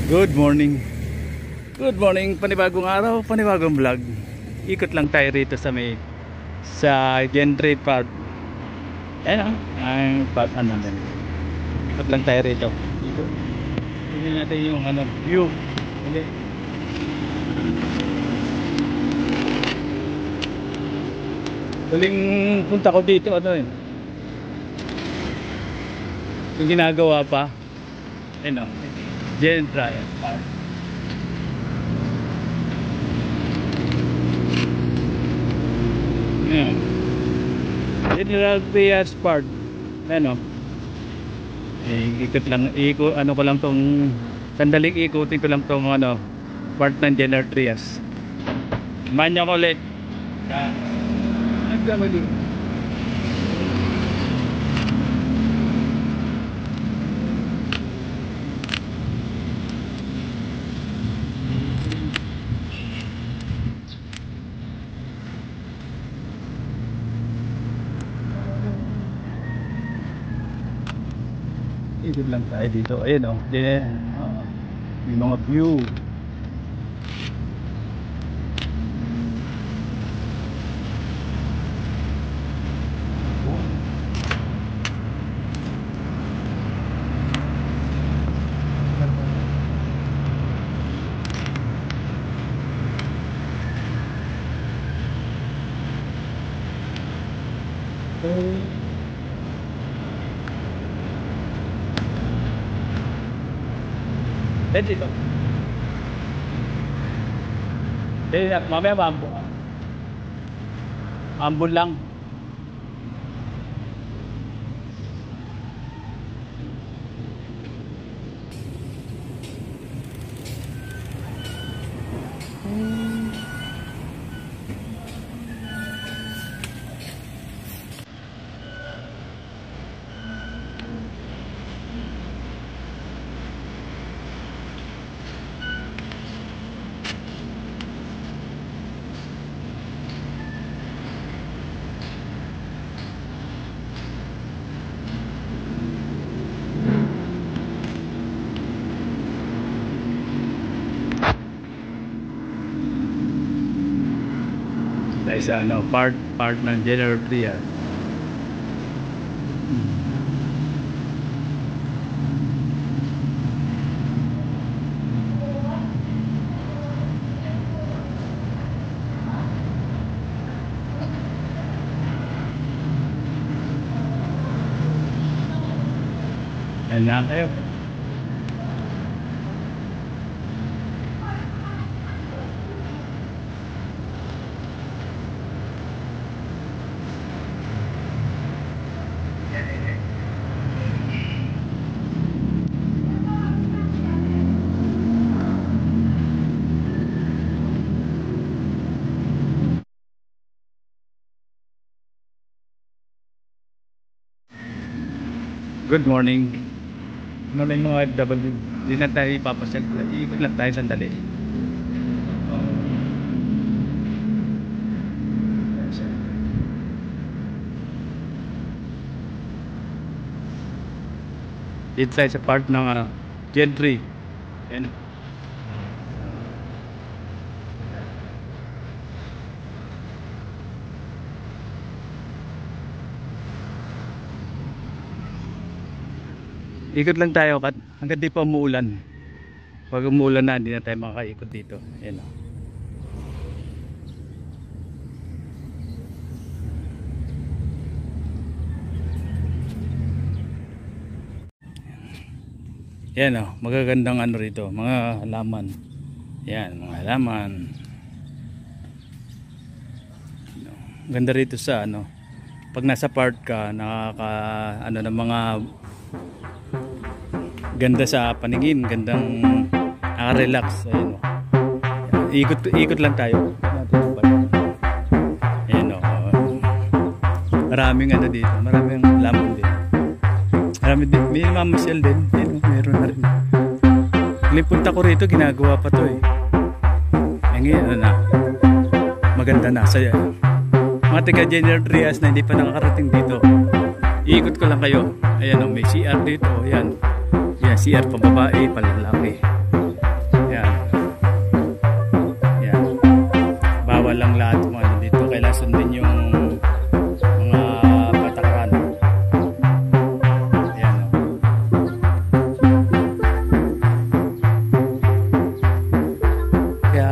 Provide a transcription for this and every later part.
Good morning. Good morning, panibagong araw, panibagong vlog. Ikot lang tayo rito sa Gentry Park. Ayan ang park natin. Ikot lang tayo rito. Ikot. Tingnan natin yung view. Okay. Huling punta ko dito, yung ginagawa pa. Gentry Park. Ayan. General Trias Park. Ikot lang, ko lang tong sandaling ikutin ko lang tong part ng General Trias. Manya ko ulit. Nagkamali. Ikot lang tayo dito. Ayun may mga view. Dito. Mamaya ambon lang. Sa part ng General Trias. Yan lang kayo. Good morning. Morning mga FW. Hindi na tayo ipapasyal. Ikot lang tayo sandali. Dito tayo sa part ng Gentry. Ayan. Ikot lang tayo hanggang di pa umuulan. Pag umuulan na, hindi na tayo makakaikot dito. Ayan o. Ayan o, magagandang rito, mga halaman. Ayan, mga halaman. Ganda rito sa pag nasa park ka, nakaka ng mga ganda sa paningin, gandang nakaka-relax. Ayun ikot lang tayo. Ayun maraming dito, maraming lamang din. Marami din, may mamasyal din. Ayun, meron na rin. Punta ko rito, ginagawa pa to ngayon maganda na. Saya mga taga General Trias na hindi pa nakakarating dito, iikot ko lang kayo. Ayan may CR dito. Ayan, CR pambabae, palalaki. Yan. Yan. Bawal lang lahat ng ano dito. Kailangan sundin yung mga patakaran. Yan. Kaya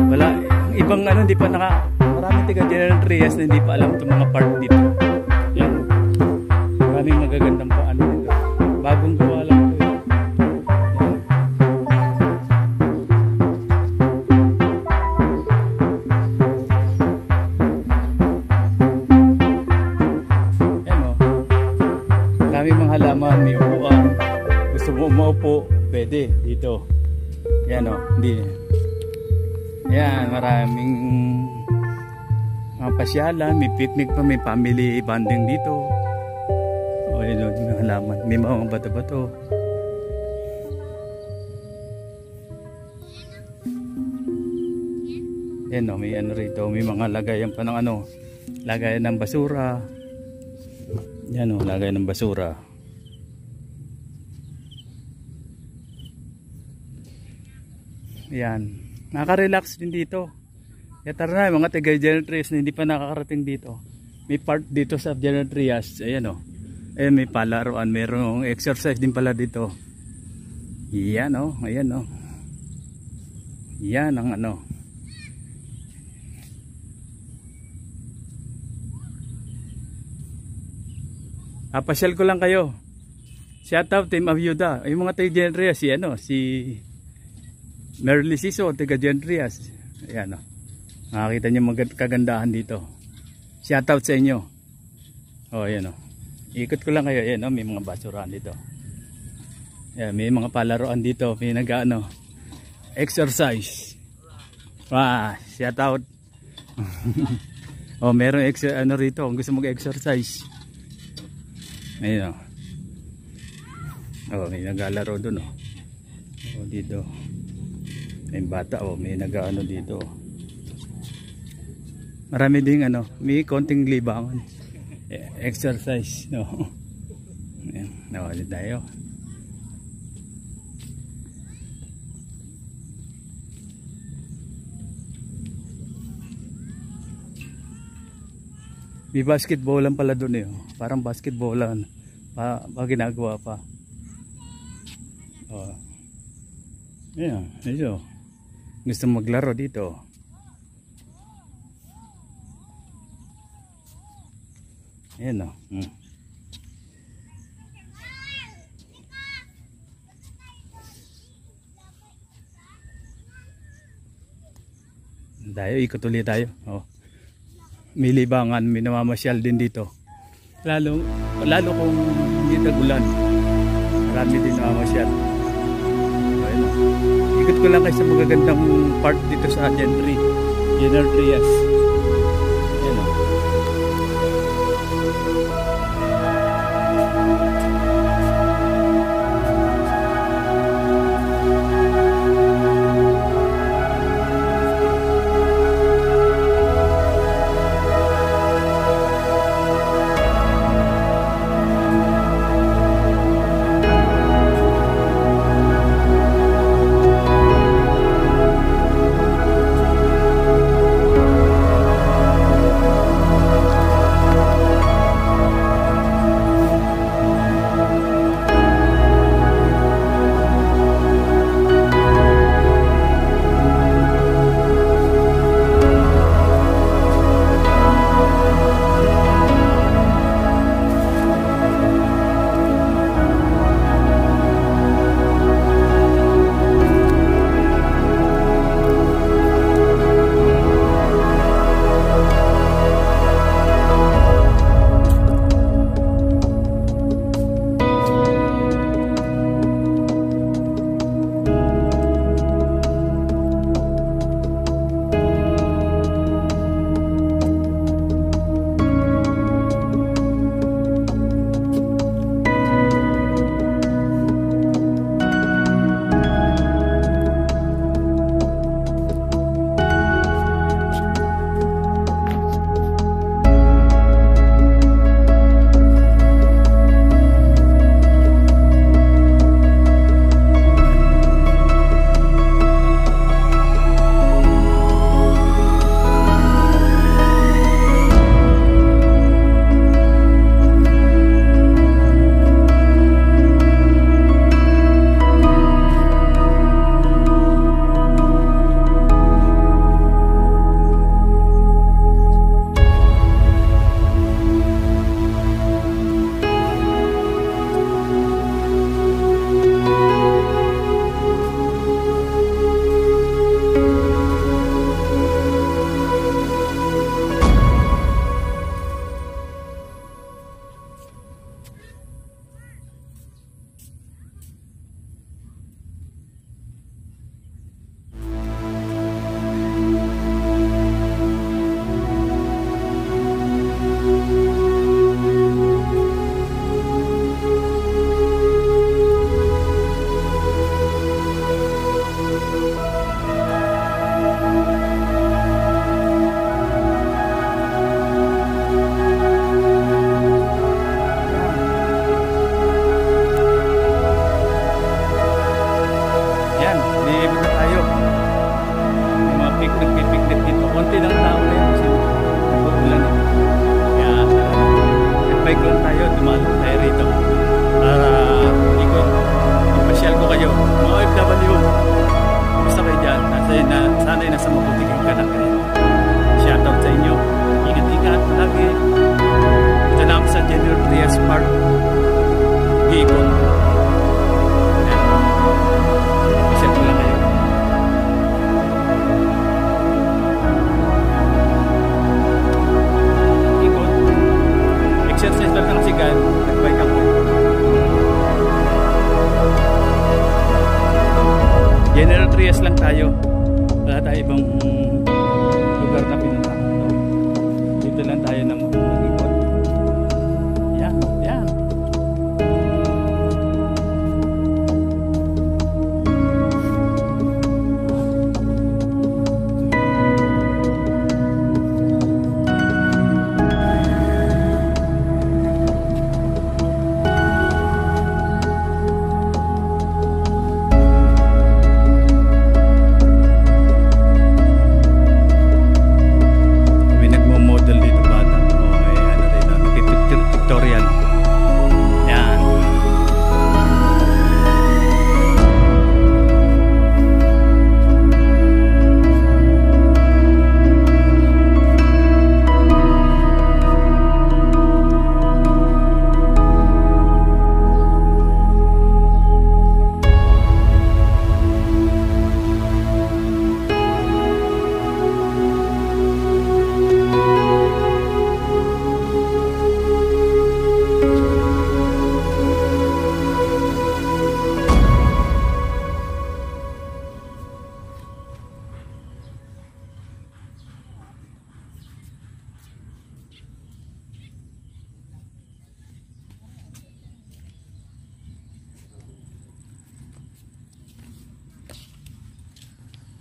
wala. Ibang ano, hindi pa marami taga General Trias na hindi pa alam itong mga part dito. Yan. Maraming magagandang pa ano dito. Bagong gawa lang ito. Halaman, may upuan. Gusto mo umaupo, pwede dito. Yan o, hindi. Yan, maraming mga pasyalan, may picnic pa, may family bonding dito. O yun o, may halaman, may mga bato-bato. Yan o, may ano rito, may mga lagayan pa ng ano, lagayan ng basura. Yan o, lagayan ng basura. Yan, nakaka-relax din dito. Kaya tara na, mga taga General Trias na hindi pa nakakarating dito. May part dito sa General Trias. Ayan o. Ayan, may palaruan. Mayroong exercise din pala dito. Yan o. Ayan o. Yan ang ano. Pasyal ko lang kayo. Shout out Team Avyuda. Yung mga taga General Trias, si ano, si Merly Siso, taga General Trias. Ayan o. Makakita nyo kagandahan dito. Shout out sa inyo. O, ayan o. Ikot ko lang kayo. Ayan o, may mga basurahan dito. Ayan, may mga palaruan dito. May nag-ano, exercise. Shout out. O, meron ano rito. Kung gusto mag-exercise. Ayan o. O, may naglalaro dun o. O, dito. May bata o, may nag-ano dito. Marami ding ano, may konting libangan. Exercise, no. Ayan, nawali tayo. May basketball lang pala doon eh. Parang basketball lang. Ginagawa pa. Oh. Ayan, ito. Gusto maglaro dito. Ayan o. Tayo, ikot ulit tayo. Oh. May libangan, may namamasyal din dito. Lalo kung hindi tagulan. Marami din namamasyal. Ayan o. Ikot ko lang kayo sa magagandang part dito sa General Trias. Ayan o. Trias lang tayo. Wala tayo ibang lugar na pinunta. So, dito lang tayo na mag-ikot. Yan, yan.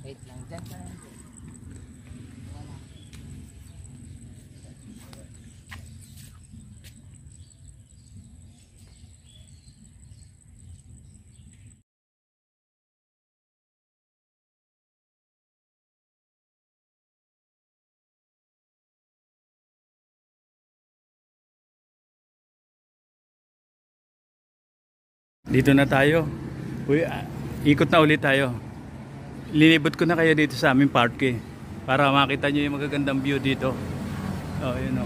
Wait lang dyan. Dito na tayo. Uy, ikot na ulit tayo. Linibot ko na kayo dito sa aming parke para makita nyo yung magagandang view dito. Oh, yun o.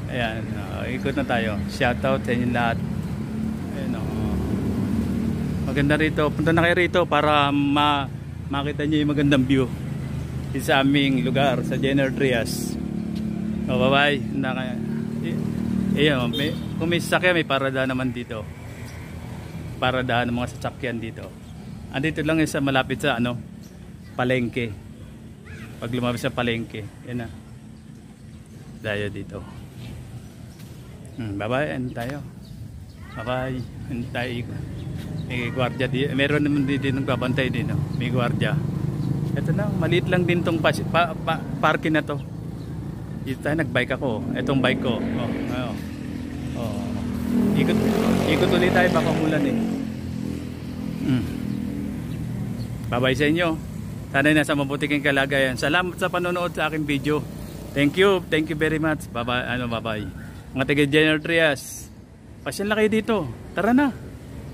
Ayan, ikot na tayo. Shoutout sa inyo lahat. Ayan o. Maganda rito. Punta na kayo rito para makita nyo yung magandang view dito sa aming lugar, sa General Trias. Oh, bye-bye. Ayan, kung may sasakyan, may parada naman dito. Paradahan ng mga sasakyan dito. Andito lang sa malapit sa palengke. Pag lumabas sa palengke, yan na. Tayo dito. Bye-bye, and tayo. Bye-bye, and tayo. May gwardiya dito. Meron naman dito nagbabantay din. May gwardiya. Ito na, maliit lang din tong parking na to. Dito tayo, nagbike ako. Itong bike ko. Ikot ulit tayo, baka umulan eh. Bye-bye sa inyo. Sana'y nasa mabuti kang kalagayan. Salamat sa panonood sa aking video. Thank you very much. Bye-bye. Bye-bye. Mga taga General Trias, pasyan lang kayo dito. Tara na.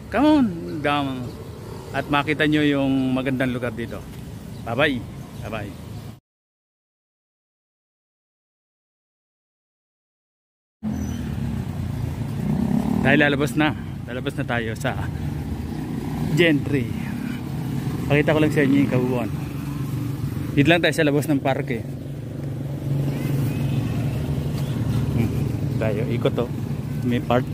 Come on. At makita nyo yung magandang lugar dito. Bye-bye. Bye-bye. Tayo lalabas na tayo sa Gentry. Pakita ko lang sa inyo yung kabuuan. Dito lang tayo sa labas ng parke. Tayo ikot to. May park.